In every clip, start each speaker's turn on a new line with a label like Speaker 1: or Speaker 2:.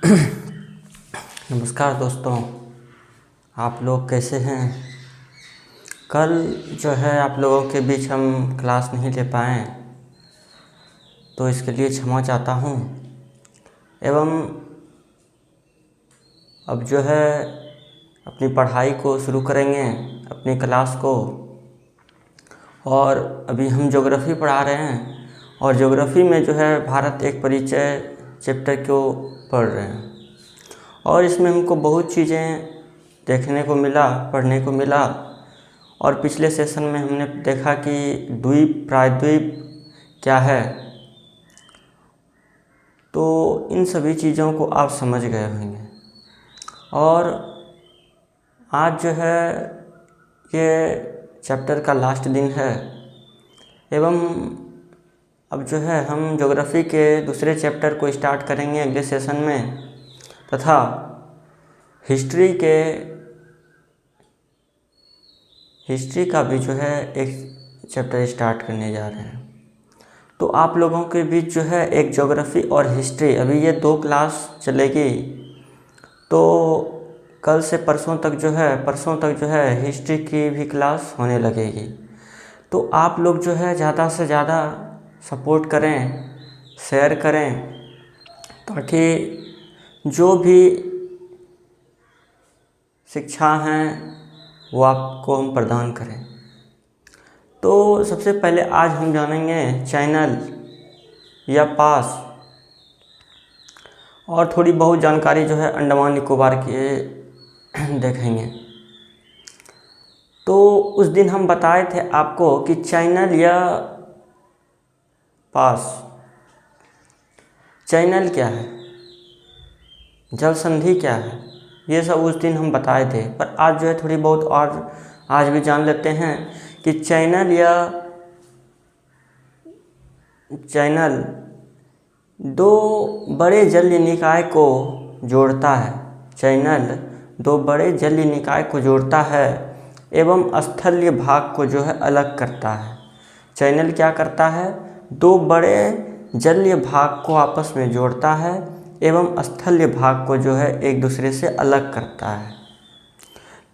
Speaker 1: नमस्कार दोस्तों, आप लोग कैसे हैं। कल जो है आप लोगों के बीच हम क्लास नहीं ले पाए, तो इसके लिए क्षमा चाहता हूँ। एवं अब जो है अपनी पढ़ाई को शुरू करेंगे, अपनी क्लास को। और अभी हम ज्योग्राफ़ी पढ़ा रहे हैं और ज्योग्राफ़ी में जो है भारत एक परिचय चैप्टर को पढ़ रहे हैं। और इसमें हमको बहुत चीज़ें देखने को मिला, पढ़ने को मिला। और पिछले सेशन में हमने देखा कि द्वीप, प्रायद्वीप क्या है, तो इन सभी चीज़ों को आप समझ गए होंगे। और आज जो है ये चैप्टर का लास्ट दिन है। एवं अब जो है हम ज्योग्राफ़ी के दूसरे चैप्टर को स्टार्ट करेंगे अगले सेशन में, तथा हिस्ट्री का भी जो है एक चैप्टर स्टार्ट करने जा रहे हैं। तो आप लोगों के बीच जो है एक ज्योग्राफ़ी और हिस्ट्री, अभी ये 2 क्लास चलेगी। तो कल से परसों तक जो है हिस्ट्री की भी क्लास होने लगेगी। तो आप लोग जो है ज़्यादा से ज़्यादा सपोर्ट करें, शेयर करें, ताकि जो भी शिक्षा हैं वो आपको हम प्रदान करें। तो सबसे पहले आज हम जानेंगे चैनल या पास, और थोड़ी बहुत जानकारी जो है अंडमान निकोबार के देखेंगे। तो उस दिन हम बताए थे आपको कि चैनल या पास, चैनल क्या है, जल संधि क्या है, ये सब उस दिन हम बताए थे। पर आज जो है थोड़ी बहुत और आज भी जान लेते हैं कि चैनल 2 बड़े जलीय निकाय को जोड़ता है। चैनल 2 बड़े जलीय निकाय को जोड़ता है एवं स्थलीय भाग को जो है अलग करता है। चैनल क्या करता है? 2 बड़े जलीय भाग को आपस में जोड़ता है एवं स्थलीय भाग को जो है एक दूसरे से अलग करता है।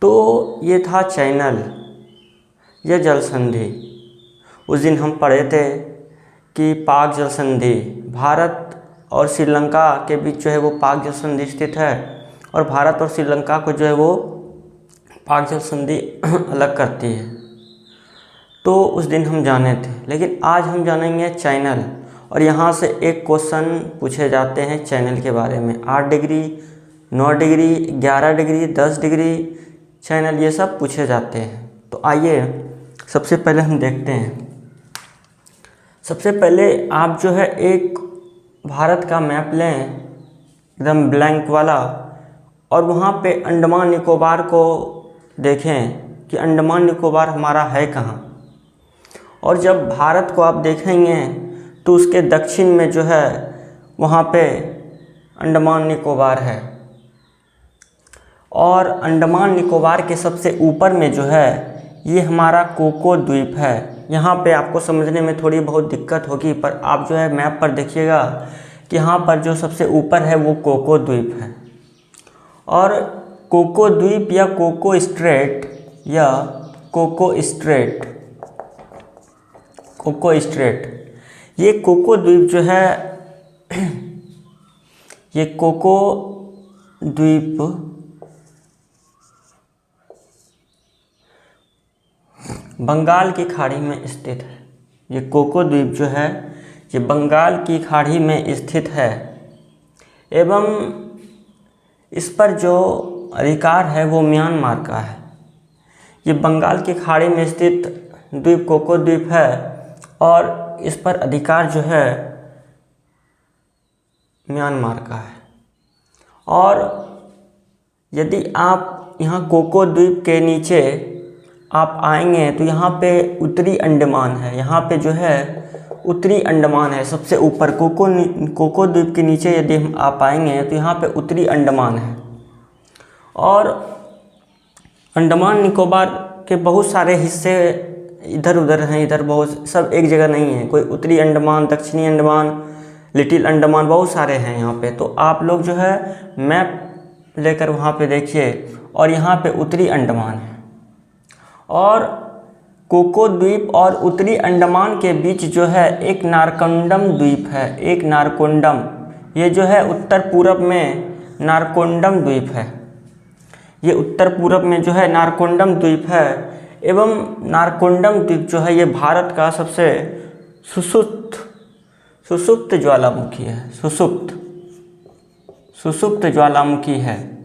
Speaker 1: तो ये था चैनल या जल संधि। उस दिन हम पढ़े थे कि पाक जल संधि, भारत और श्रीलंका के बीच जो है वो पाक जल संधि स्थित है, और भारत और श्रीलंका को जो है वो पाक जल संधि अलग करती है। तो उस दिन हम जाने थे, लेकिन आज हम जानेंगे चैनल। और यहाँ से एक क्वेश्चन पूछे जाते हैं चैनल के बारे में। 8 degree, 9 degree, 11 degree, 10 degree channel, ये सब पूछे जाते हैं। तो आइए सबसे पहले हम देखते हैं। सबसे पहले आप जो है एक भारत का मैप लें, एकदम ब्लैंक वाला, और वहाँ पे अंडमान निकोबार को देखें कि अंडमान निकोबार हमारा है कहाँ। और जब भारत को आप देखेंगे तो उसके दक्षिण में जो है वहाँ पे अंडमान निकोबार है। और अंडमान निकोबार के सबसे ऊपर में जो है ये हमारा कोको द्वीप है। यहाँ पे आपको समझने में थोड़ी बहुत दिक्कत होगी, पर आप जो है मैप पर देखिएगा कि यहाँ पर जो सबसे ऊपर है वो कोको द्वीप है। और कोको द्वीप या कोको स्ट्रेट, ये कोको द्वीप जो है ये कोको द्वीप बंगाल की खाड़ी में स्थित है। ये कोको द्वीप जो है ये बंगाल की खाड़ी में स्थित है एवं इस पर जो अधिकार है वो म्यांमार का है। ये बंगाल की खाड़ी में स्थित द्वीप कोको द्वीप है और इस पर अधिकार जो है म्यांमार का है। और यदि आप यहाँ कोको द्वीप के नीचे आप आएंगे तो यहाँ पे उत्तरी अंडमान है। यहाँ पे जो है उत्तरी अंडमान है सबसे ऊपर। कोको द्वीप के नीचे यदि हम आप आएंगे तो यहाँ पे उत्तरी अंडमान है। और अंडमान निकोबार के बहुत सारे हिस्से इधर उधर हैं, इधर बहुत, सब एक जगह नहीं है। कोई उत्तरी अंडमान, दक्षिणी अंडमान, लिटिल अंडमान, बहुत सारे हैं यहाँ पे। तो आप लोग जो है मैप लेकर वहाँ पे देखिए, और यहाँ पे उत्तरी अंडमान है, और कोको द्वीप और उत्तरी अंडमान के बीच जो है एक नारकोंडम द्वीप है, एक नारकोंडम, ये जो है उत्तर पूरब में नारकोंडम द्वीप है, ये उत्तर पूरब में जो है नारकोंडम द्वीप है। एवं नारकोंडम द्वीप जो है ये भारत का सबसे सुषुप्त ज्वालामुखी है, सुषुप्त ज्वालामुखी है।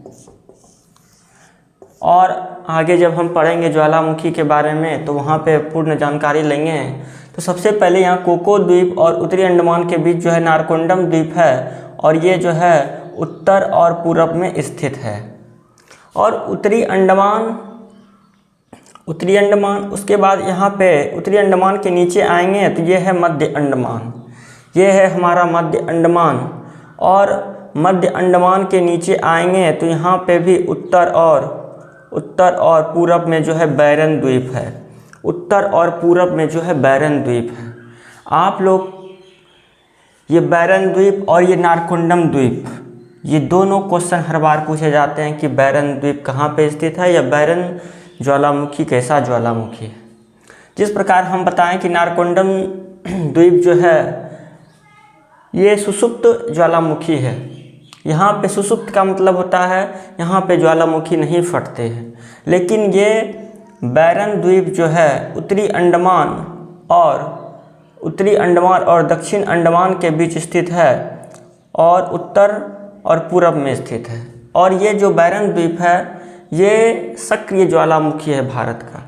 Speaker 1: और आगे जब हम पढ़ेंगे ज्वालामुखी के बारे में तो वहाँ पे पूर्ण जानकारी लेंगे। तो सबसे पहले यहाँ कोको द्वीप और उत्तरी अंडमान के बीच जो है नारकोंडम द्वीप है, और ये जो है उत्तर और पूरब में स्थित है। और उत्तरी अंडमान उसके बाद यहाँ पे उत्तरी अंडमान के नीचे आएंगे तो ये है मध्य अंडमान, ये है हमारा मध्य अंडमान। और मध्य अंडमान के नीचे आएंगे तो यहाँ पे भी उत्तर और पूरब में जो है बैरन द्वीप है, उत्तर और पूरब में जो है बैरन द्वीप है। आप लोग ये बैरन द्वीप और ये नारकोंडम द्वीप, ये दोनों क्वेश्चन हर बार पूछे जाते हैं कि बैरन द्वीप कहाँ पे स्थित है, या बैरन ज्वालामुखी कैसा ज्वालामुखी है। जिस प्रकार हम बताएं कि नारकोंडम द्वीप जो है ये सुषुप्त ज्वालामुखी है। यहाँ पे सुषुप्त का मतलब होता है यहाँ पे ज्वालामुखी नहीं फटते हैं। लेकिन ये बैरन द्वीप जो है उत्तरी अंडमान और दक्षिण अंडमान के बीच स्थित है, और उत्तर और पूरब में स्थित है। और ये जो बैरन द्वीप है ये सक्रिय ज्वालामुखी है भारत का,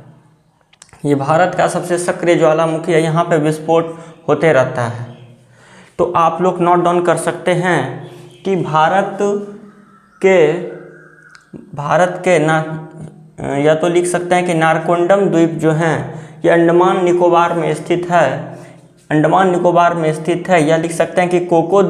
Speaker 1: ये भारत का सबसे सक्रिय ज्वालामुखी है, यहाँ पे विस्फोट होते रहता है। तो आप लोग नोट डाउन कर सकते हैं कि भारत के ना, या तो लिख सकते हैं कि नारकोंडम द्वीप जो हैं ये अंडमान निकोबार में स्थित है, या लिख सकते हैं कि कोको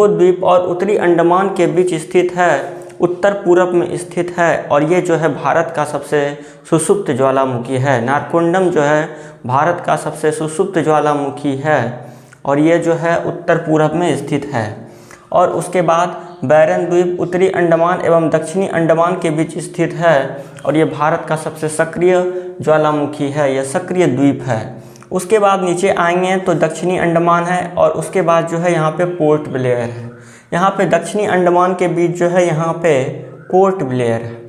Speaker 1: द्वीप और उत्तरी अंडमान के बीच स्थित है, उत्तर पूरब में स्थित है। और ये जो है भारत का सबसे सुषुप्त ज्वालामुखी है। नारकोंडम जो है भारत का सबसे सुषुप्त ज्वालामुखी है, और ये जो है उत्तर पूरब में स्थित है। और उसके बाद बैरन द्वीप उत्तरी अंडमान एवं दक्षिणी अंडमान के बीच स्थित है, और ये भारत का सबसे सक्रिय ज्वालामुखी है, यह सक्रिय द्वीप है। उसके बाद नीचे आएंगे तो दक्षिणी अंडमान है, और उसके बाद जो है यहाँ पे पोर्ट ब्लेयर है। यहाँ पे दक्षिणी अंडमान के बीच जो है यहाँ पे पोर्ट ब्लेयर है।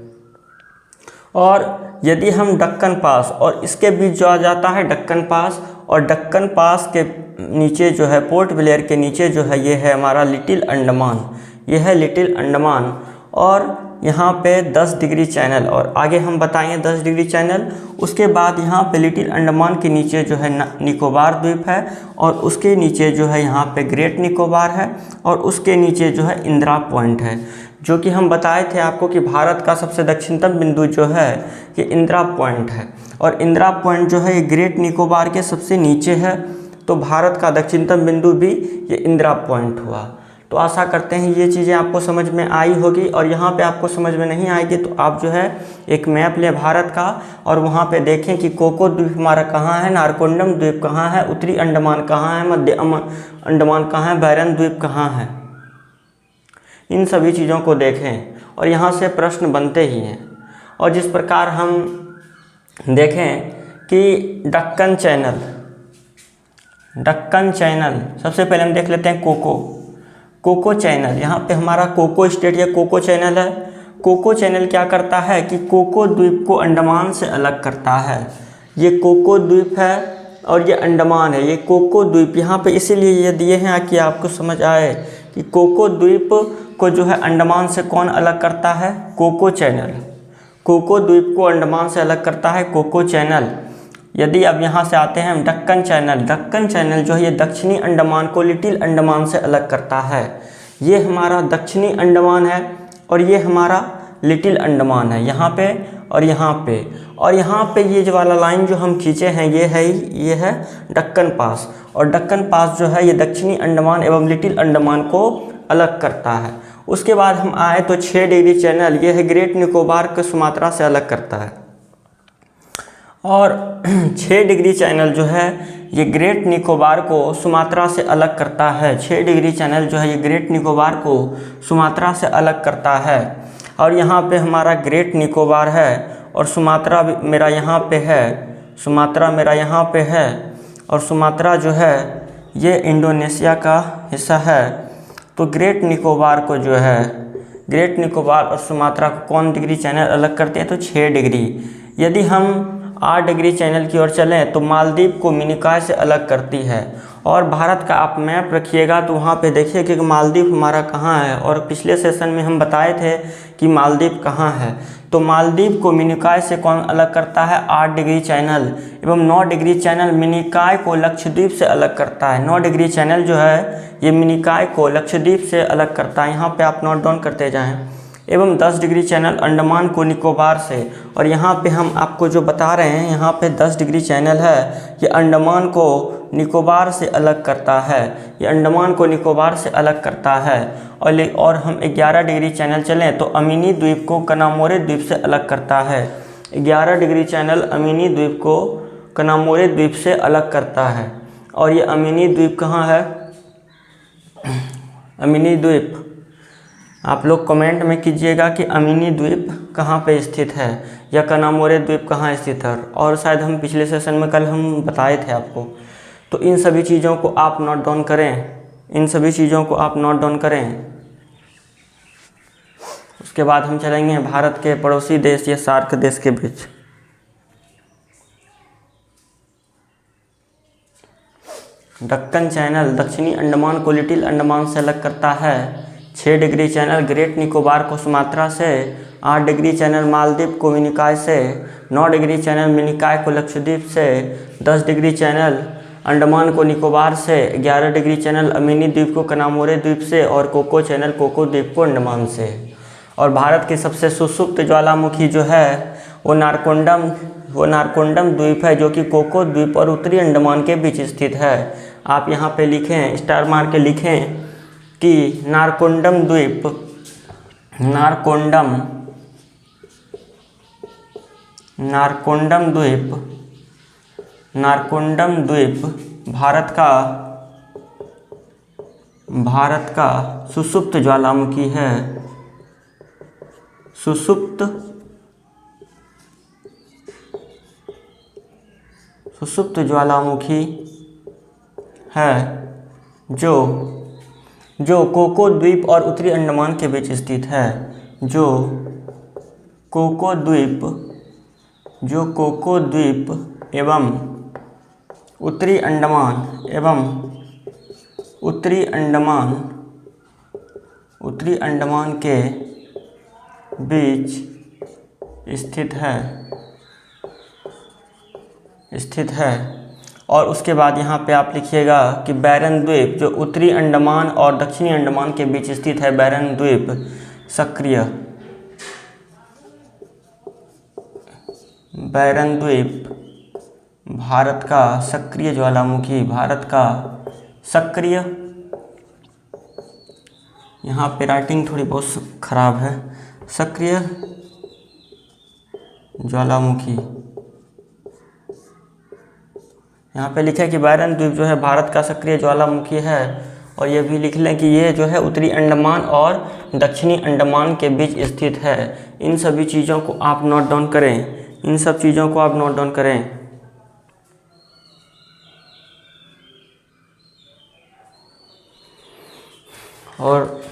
Speaker 1: और यदि हम दक्कन पास और इसके बीच जो आ जाता है दक्कन पास, और दक्कन पास के नीचे जो है पोर्ट ब्लेयर के नीचे जो है ये है हमारा लिटिल अंडमान, ये है लिटिल अंडमान। और यहाँ पे 10 डिग्री चैनल, और आगे हम बताएंगे 10 डिग्री चैनल। उसके बाद यहाँ पे लिटिल अंडमान के नीचे जो है निकोबार द्वीप है, और उसके नीचे जो है यहाँ पे ग्रेट निकोबार है, और उसके नीचे जो है इंदिरा पॉइंट है, जो कि हम बताए थे आपको कि भारत का सबसे दक्षिणतम बिंदु जो है ये इंदिरा पॉइंट है। और इंदिरा पॉइंट जो है ये ग्रेट निकोबार के सबसे नीचे है, तो भारत का दक्षिणतम बिंदु भी ये इंदिरा पॉइंट हुआ। तो आशा करते हैं ये चीज़ें आपको समझ में आई होगी। और यहाँ पे आपको समझ में नहीं आएगी तो आप जो है एक मैप लें भारत का, और वहाँ पे देखें कि कोको द्वीप हमारा कहाँ है, नारकोंडम द्वीप कहाँ है, उत्तरी अंडमान कहाँ है, मध्य अंडमान कहाँ है, बैरन द्वीप कहाँ है। इन सभी चीज़ों को देखें, और यहाँ से प्रश्न बनते ही हैं। और जिस प्रकार हम देखें कि दक्कन चैनल सबसे पहले हम देख लेते हैं कोको चैनल। यहाँ पे हमारा कोको स्टेट या कोको चैनल है। कोको चैनल क्या करता है कि कोको द्वीप को अंडमान से अलग करता है। ये कोको द्वीप है और ये अंडमान है। ये कोको द्वीप यहाँ पे इसीलिए ये दिए हैं कि आपको समझ आए कि कोको द्वीप को जो है अंडमान से कौन अलग करता है, कोको चैनल। कोको द्वीप को अंडमान से अलग करता है कोको चैनल। यदि अब यहाँ से आते हैं हम दक्कन चैनल जो है ये दक्षिणी अंडमान को लिटिल अंडमान से अलग करता है। ये हमारा दक्षिणी अंडमान है और ये हमारा लिटिल अंडमान है, यहाँ पे और यहाँ पे। और यहाँ पे ये जो वाला लाइन जो हम खींचे हैं ये है दक्कन पास। और दक्कन पास जो है ये दक्षिणी अंडमान एवं लिटिल अंडमान को अलग करता है। उसके बाद हम आए तो 6 डिग्री चैनल, ये है ग्रेट निकोबार को सुमात्रा से अलग करता है। और 6 डिग्री चैनल जो है ये ग्रेट निकोबार को सुमात्रा से अलग करता है। 6 डिग्री चैनल जो है ये ग्रेट निकोबार को सुमात्रा से अलग करता है। और यहाँ पे हमारा ग्रेट निकोबार है और सुमात्रा मेरा यहाँ पे है, सुमात्रा मेरा यहाँ पे है, और सुमात्रा जो है ये इंडोनेशिया का हिस्सा है। तो ग्रेट निकोबार को जो है, ग्रेट निकोबार और सुमात्रा को कौन डिग्री चैनल अलग करते हैं? तो 6 डिग्री। यदि हम 8 डिग्री चैनल की ओर चलें तो मालदीव को मिनिकॉय से अलग करती है। और भारत का आप मैप रखिएगा तो वहाँ पे देखिए कि मालदीव हमारा कहाँ है, और पिछले सेशन में हम बताए थे कि मालदीव कहाँ है। तो मालदीव को मिनिकॉय से कौन अलग करता है? 8 डिग्री चैनल। एवं 9 डिग्री चैनल मिनिकॉय को लक्षद्वीप से अलग करता है। 9 डिग्री चैनल जो है ये मिनिकॉय को लक्षद्वीप से अलग करता है। यहाँ पे आप नोट डाउन करते जाएँ। एवं 10 डिग्री चैनल अंडमान को निकोबार से, और यहाँ पे हम आपको जो बता रहे हैं यहाँ पे 10 डिग्री चैनल है ये अंडमान को निकोबार से अलग करता है, ये अंडमान को निकोबार से अलग करता है। और हम 11 डिग्री चैनल चलें तो अमीनी द्वीप को कनामोरे द्वीप से अलग करता है। 11 डिग्री चैनल अमीनी द्वीप को कनामोरे द्वीप से अलग करता है। और ये अमीनी द्वीप कहाँ है? अमीनी द्वीप आप लोग कमेंट में कीजिएगा कि अमीनी द्वीप कहाँ पे स्थित है या कनामोरे द्वीप कहाँ स्थित है। और शायद हम पिछले सेशन में कल हम बताए थे आपको। तो इन सभी चीज़ों को आप नोट डाउन करें, इन सभी चीज़ों को आप नोट डाउन करें। उसके बाद हम चलेंगे भारत के पड़ोसी देश या सार्क देश के बीच। दक्कन चैनल दक्षिणी अंडमान को लिटिल अंडमान से अलग करता है। 6 डिग्री चैनल ग्रेट निकोबार को सुमात्रा से, 8 डिग्री चैनल मालदीव को मिनिकॉय से, 9 डिग्री चैनल मिनिकॉय को लक्षद्वीप से, 10 डिग्री चैनल अंडमान को निकोबार से, 11 डिग्री चैनल अमीनी द्वीप को कनामोरे द्वीप से, और कोको चैनल कोको द्वीप को अंडमान से। और भारत की सबसे सुषुप्त ज्वालामुखी जो है वो नारकोंडम द्वीप है, जो कि कोको द्वीप और उत्तरी अंडमान के बीच स्थित है। आप यहाँ पे लिखें, स्टार मार के लिखें कि नारकोंडम द्वीप, नारकोंडम द्वीप भारत का सुषुप्त ज्वालामुखी है। सुषुप्त ज्वालामुखी है जो कोको द्वीप और उत्तरी अंडमान के बीच स्थित है। जो कोको द्वीप एवं उत्तरी अंडमान के बीच स्थित है। और उसके बाद यहाँ पे आप लिखिएगा कि बैरन द्वीप जो उत्तरी अंडमान और दक्षिणी अंडमान के बीच स्थित है, बैरन द्वीप सक्रिय, बैरन द्वीप भारत का सक्रिय ज्वालामुखी, भारत का सक्रिय, यहाँ पे राइटिंग थोड़ी बहुत खराब है, सक्रिय ज्वालामुखी। यहाँ पे लिखे कि बैरन द्वीप जो है भारत का सक्रिय ज्वालामुखी है। और ये भी लिख लें कि ये जो है उत्तरी अंडमान और दक्षिणी अंडमान के बीच स्थित है। इन सभी चीज़ों को आप नोट डाउन करें, इन सब चीज़ों को आप नोट डाउन करें। और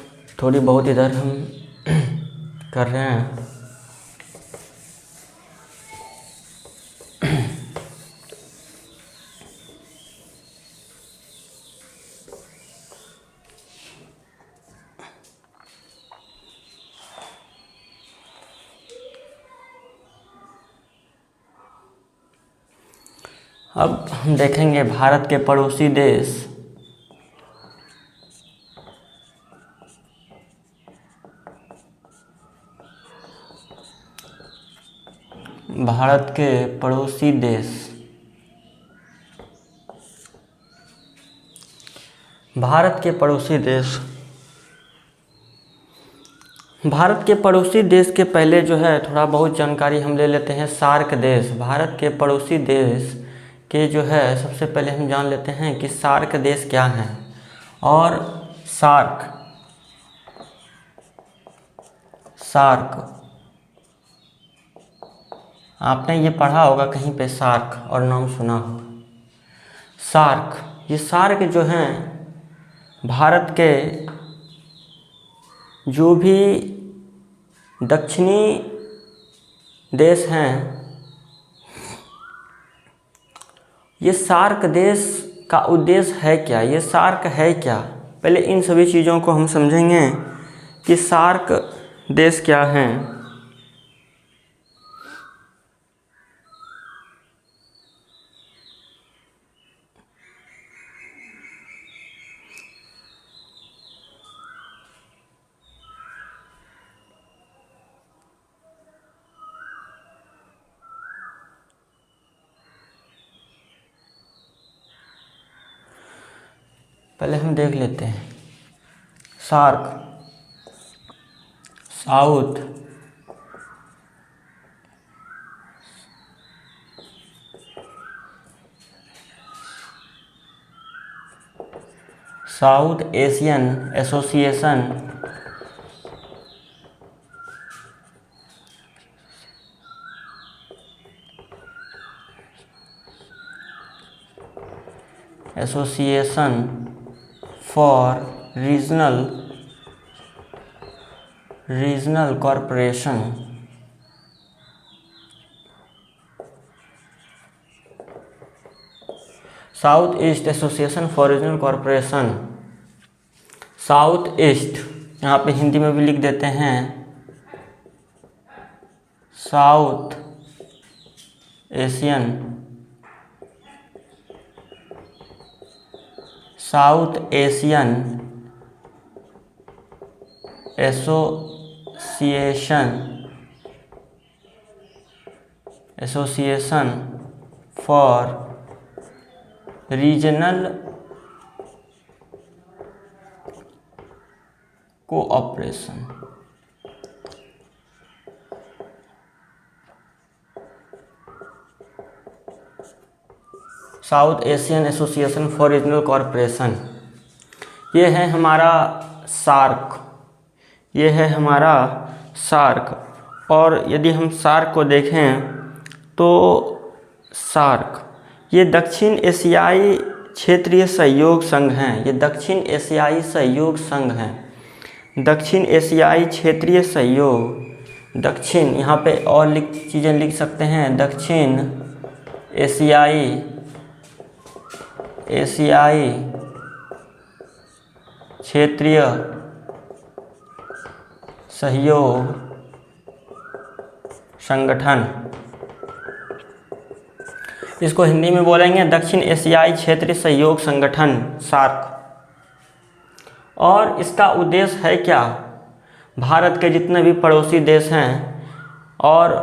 Speaker 1: थोड़ी बहुत इधर हम कर रहे हैं। अब हम देखेंगे भारत के पड़ोसी देश। भारत के पड़ोसी देश, भारत के पड़ोसी देश, भारत के पड़ोसी देश के पहले जो है थोड़ा बहुत जानकारी हम ले लेते हैं। सार्क देश, भारत के पड़ोसी देश के जो है सबसे पहले हम जान लेते हैं कि सार्क देश क्या हैं। और सार्क आपने ये पढ़ा होगा कहीं पे, सार्क और नाम सुना होगा। ये सार्क जो हैं भारत के जो भी दक्षिणी देश हैं, ये सार्क देश का उद्देश्य है क्या, ये सार्क है क्या, पहले इन सभी चीज़ों को हम समझेंगे कि सार्क देश क्या हैं। पहले हम देख लेते हैं SAARC, South Asian Association for Regional Corporation, South East Association for Regional Corporation. South East यहाँ पे हिंदी में भी लिख देते हैं, South Asian Association for Regional Cooperation. South Asian Association for Regional Corporation, ये है हमारा सार्क। और यदि हम सार्क को देखें तो सार्क ये दक्षिण एशियाई क्षेत्रीय सहयोग संघ हैं। ये दक्षिण एशियाई सहयोग संघ हैं। दक्षिण एशियाई क्षेत्रीय सहयोग, दक्षिण यहाँ पे और चीज़ें लिख सकते हैं, दक्षिण एशियाई क्षेत्रीय सहयोग संगठन, इसको हिंदी में बोलेंगे दक्षिण एशियाई क्षेत्रीय सहयोग संगठन, सार्क। और इसका उद्देश्य है क्या, भारत के जितने भी पड़ोसी देश हैं और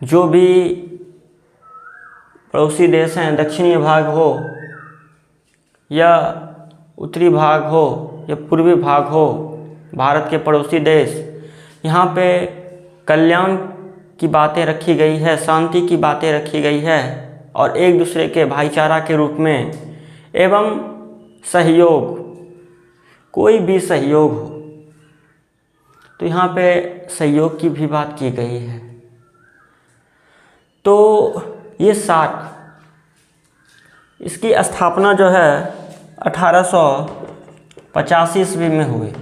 Speaker 1: जो भी पड़ोसी देश हैं, दक्षिणी भाग हो या उत्तरी भाग हो या पूर्वी भाग हो, भारत के पड़ोसी देश, यहाँ पे कल्याण की बातें रखी गई है, शांति की बातें रखी गई है और एक दूसरे के भाईचारा के रूप में एवं सहयोग, कोई भी सहयोग हो तो यहाँ पे सहयोग की भी बात की गई है। तो ये सार्क, इसकी स्थापना जो है 1885 ईस्वी में हुई।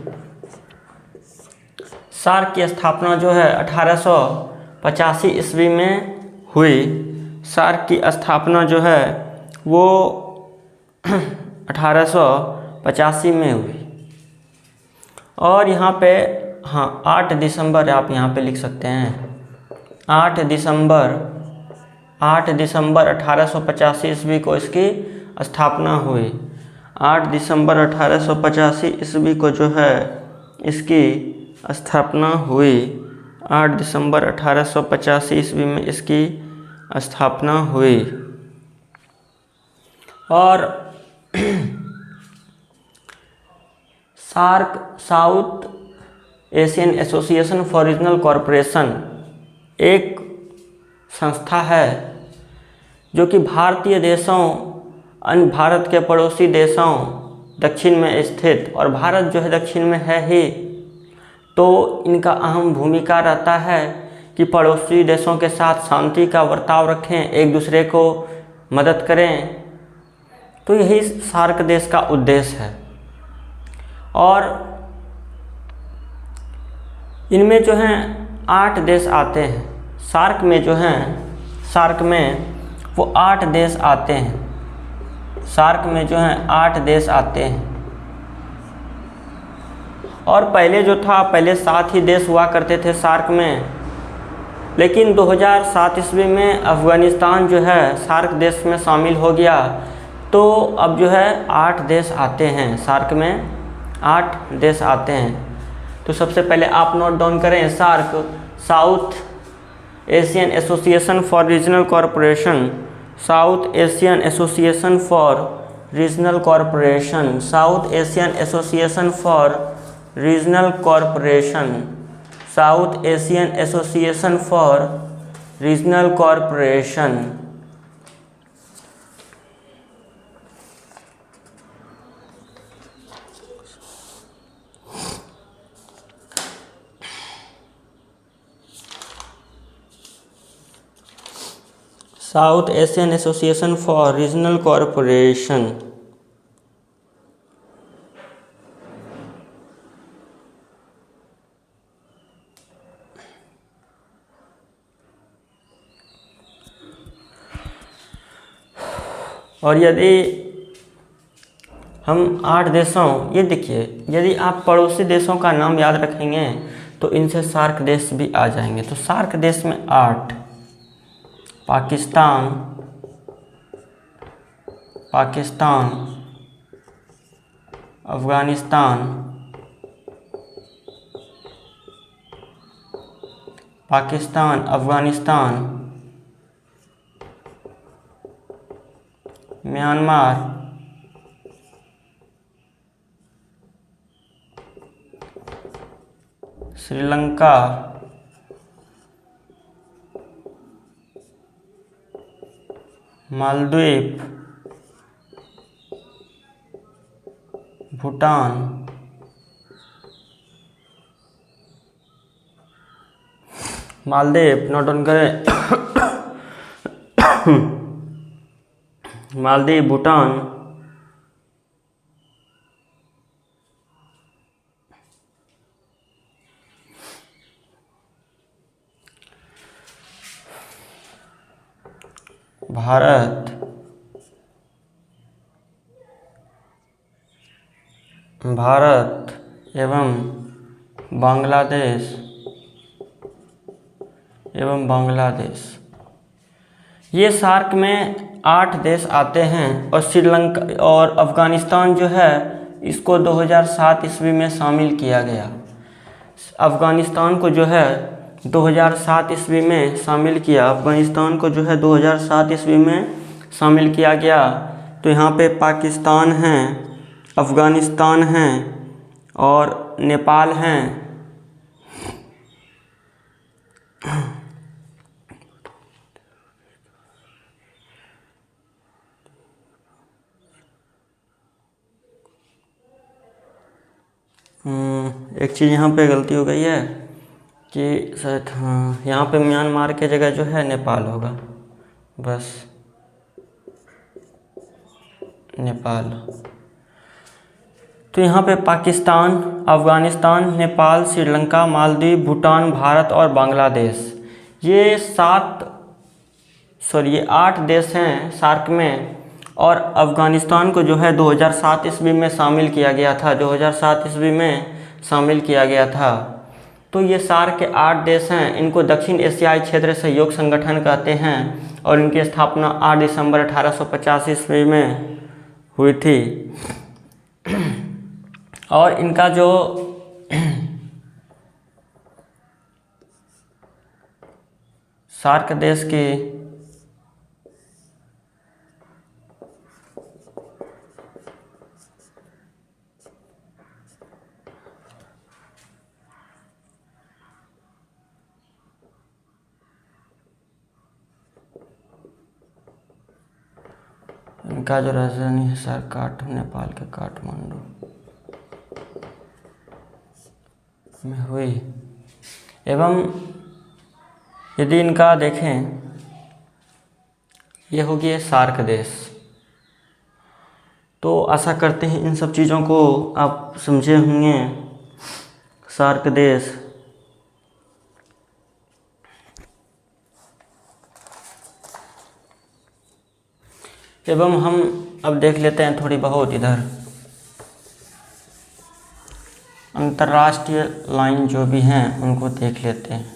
Speaker 1: सार्क की स्थापना जो है 1885 ईस्वी में हुई। सार्क की स्थापना जो है वो 1885 में हुई। और यहाँ पे 8 दिसंबर आप यहाँ पे लिख सकते हैं, 8 दिसंबर 1885 ईस्वी को इसकी स्थापना हुई। 8 दिसंबर 1885 ईस्वी को जो है इसकी स्थापना हुई। 8 दिसंबर 1885 ईस्वी में इसकी स्थापना हुई। और SAARC, South Asian Association for Regional Corporation, एक संस्था है जो कि भारतीय देशों, अन्य भारत के पड़ोसी देशों दक्षिण में स्थित, और भारत जो है दक्षिण में है ही, तो इनका अहम भूमिका रहता है कि पड़ोसी देशों के साथ शांति का बर्ताव रखें, एक दूसरे को मदद करें। तो यही सार्क देश का उद्देश्य है। और इनमें जो हैं 8 देश आते हैं। सार्क में जो हैं, सार्क में वो 8 देश आते हैं। सार्क में जो हैं 8 देश आते हैं। और पहले जो था, पहले 7 ही देश हुआ करते थे सार्क में, लेकिन 2007 ईस्वी में अफ़गानिस्तान जो है सार्क देश में शामिल हो गया। तो अब जो है 8 देश आते हैं सार्क में, 8 देश आते हैं। तो सबसे पहले आप नोट डाउन करें, SAARC South Asian Association for Regional Corporation, South Asian Association for Regional Corporation, South Asian Association for Regional Corporation, South Asian Association for Regional Corporation. South Asian Association for Regional Corporation. और यदि हम 8 देशों, ये देखिए, यदि आप पड़ोसी देशों का नाम याद रखेंगे तो इनसे सार्क देश भी आ जाएंगे। तो सार्क देश में 8, Pakistan, Afghanistan, Myanmar, Sri Lanka, Maldives, Bhutan, Maldives note down करें, मालदीव, भूटान, भारत एवं बांग्लादेश। ये सार्क में 8 देश आते हैं। और श्रीलंका और अफ़गानिस्तान जो है इसको 2007 ईस्वी में शामिल किया गया। अफ़गानिस्तान को जो है 2007 ईस्वी में शामिल किया, अफ़गानिस्तान को जो है 2007 ईस्वी में शामिल किया गया। तो यहाँ पे पाकिस्तान है, अफ़गानिस्तान हैं और नेपाल हैं। एक चीज़ यहाँ पे गलती हो गई है कि शायद, हाँ, यहाँ पे म्यांमार के जगह जो है नेपाल होगा, बस नेपाल। तो यहाँ पे पाकिस्तान, अफ़गानिस्तान, नेपाल, श्रीलंका, मालदीव, भूटान, भारत और बांग्लादेश, ये 8 देश हैं सार्क में। और अफ़गानिस्तान को जो है 2007 ईस्वी में शामिल किया गया था, 2007 ईस्वी में शामिल किया गया था। तो ये सार्क के 8 देश हैं। इनको दक्षिण एशियाई क्षेत्र सहयोग संगठन कहते हैं और इनकी स्थापना 8 दिसंबर 1885 ईस्वी में हुई थी। और इनका जो सार्क देश की इनका जो राजधानी है नेपाल के काठमांडू में हुई। एवं यदि इनका देखें, ये हो गए सार्क देश। तो आशा करते हैं इन सब चीज़ों को आप समझे होंगे। सार्क देश एवं हम अब देख लेते हैं थोड़ी बहुत इधर अंतर्राष्ट्रीय लाइन जो भी हैं उनको देख लेते हैं।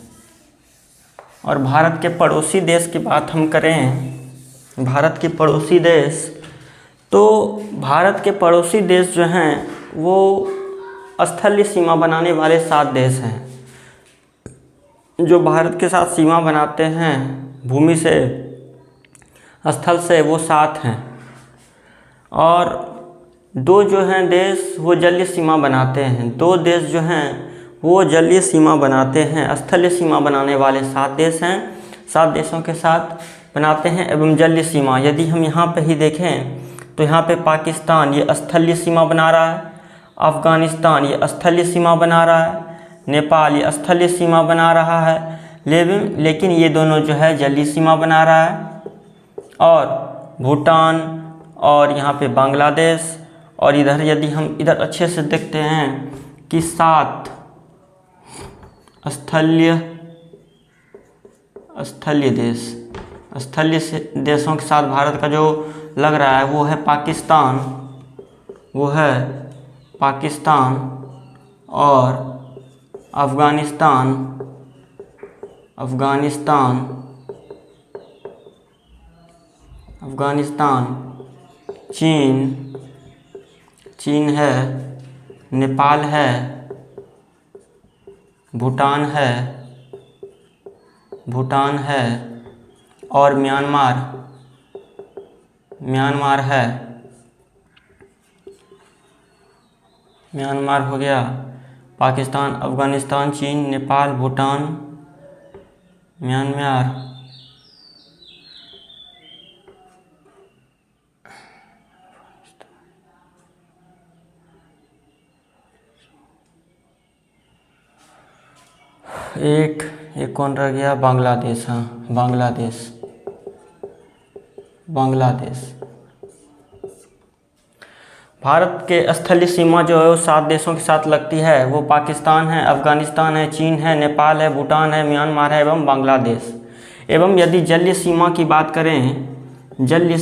Speaker 1: और भारत के पड़ोसी देश की बात हम करें, भारत के पड़ोसी देश, तो भारत के पड़ोसी देश जो हैं वो स्थलीय सीमा बनाने वाले 7 देश हैं जो भारत के साथ सीमा बनाते हैं भूमि से, स्थल से, वो 7 हैं। और 2 जो हैं देश वो जलीय सीमा बनाते हैं। 2 देश जो हैं वो जलीय सीमा बनाते हैं। स्थलीय सीमा बनाने वाले 7 देश हैं, 7 देशों के साथ बनाते हैं। एवं जलीय सीमा यदि हम यहाँ पे ही देखें तो यहाँ पे पाकिस्तान ये स्थलीय सीमा बना रहा है, अफ़गानिस्तान ये स्थलीय सीमा बना रहा है, नेपाल ये स्थलीय सीमा बना रहा है, लेकिन ये दोनों जो है जलीय सीमा बना रहा है। और भूटान और यहाँ पे बांग्लादेश, और इधर यदि हम इधर अच्छे से देखते हैं कि 7 स्थलीय देश, स्थलीय देशों के साथ भारत का जो लग रहा है वो है पाकिस्तान, और अफ़गानिस्तान, चीन है, नेपाल है, भूटान है और म्यांमार है। म्यांमार हो गया। पाकिस्तान, अफ़गानिस्तान, चीन, नेपाल, भूटान, म्यांमार। एक कौन रह गया? बांग्लादेश। हाँ, बांग्लादेश। भारत के स्थलीय सीमा जो है वो 7 देशों के साथ लगती है। वो पाकिस्तान है, अफ़गानिस्तान है, चीन है, नेपाल है, भूटान है, म्यांमार है एवं बांग्लादेश। एवं यदि जलीय सीमा की बात करें, जलीय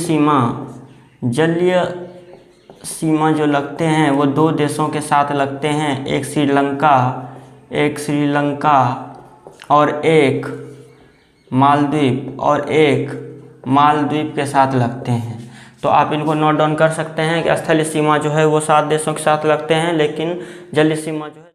Speaker 1: सीमा जो लगते हैं वो 2 देशों के साथ लगते हैं। एक श्रीलंका और एक मालदीव के साथ लगते हैं। तो आप इनको नोट डाउन कर सकते हैं कि स्थलीय सीमा जो है वो 7 देशों के साथ लगते हैं, लेकिन जलीय सीमा जो है